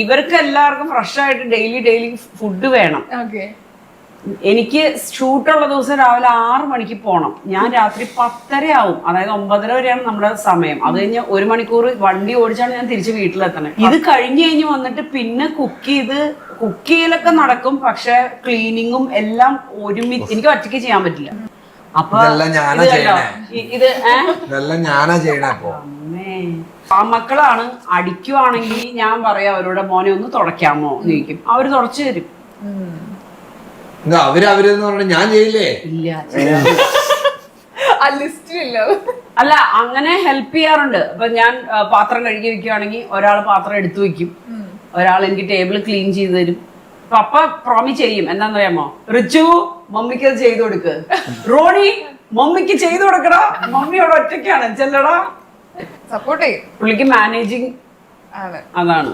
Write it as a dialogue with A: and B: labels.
A: ഇവർക്ക് എല്ലാവർക്കും ഫ്രഷ് ആയിട്ട് ഡെയിലി ഫുഡ് വേണം. എനിക്ക് ഷൂട്ടുള്ള ദിവസം രാവിലെ 6 മണിക്ക് പോകണം. ഞാൻ രാത്രി 10:30 ആവും. അതായത് 9:30 വരെയാണ് നമ്മുടെ സമയം. അത് കഴിഞ്ഞ് 1 മണിക്കൂർ വണ്ടി ഓടിച്ചാണ് ഞാൻ തിരിച്ച് വീട്ടിലെത്തണേ. ഇത് കഴിഞ്ഞ് വന്നിട്ട് പിന്നെ കുക്ക് ചെയ്യലൊക്കെ നടക്കും. പക്ഷെ ക്ലീനിങ്ങും എല്ലാം ഒരുമിച്ച് എനിക്ക് ഒറ്റയ്ക്ക് ചെയ്യാൻ പറ്റില്ല. അപ്പൊ മക്കളാണ് അടിക്കുവാണെങ്കിൽ ഞാൻ പറയാം അവരോട്, മോനെ ഒന്ന് തുടയ്ക്കാമോ എന്ന് ചോദിക്കും. അവര് തുടച്ചു തരും.
B: ഞാൻ ചെയ്യില്ലേ?
A: അല്ല, അങ്ങനെ ഹെൽപ്പ് ചെയ്യാറുണ്ട്. അപ്പൊ ഞാൻ പാത്രം കഴുകി വെക്കുവാണെങ്കിൽ ഒരാൾ പാത്രം എടുത്തു വെക്കും, ഒരാൾ എനിക്ക് ടേബിൾ ക്ലീൻ ചെയ്ത് തരും. പപ്പ പ്രോമിസ് ചെയ്യും. എന്താന്നറിയാമോ, റിച്ചു മമ്മിക്ക് അത് ചെയ്തു കൊടുക്ക്, റോണി മമ്മിക്ക് ചെയ്തു കൊടുക്കടാ, മമ്മിയോട് ഒറ്റയ്ക്കാണ് ചെല്ലടാ. സപ്പോർട്ട് ചെയ്യും. പുള്ളിക്ക് മാനേജിങ് അതാണ്.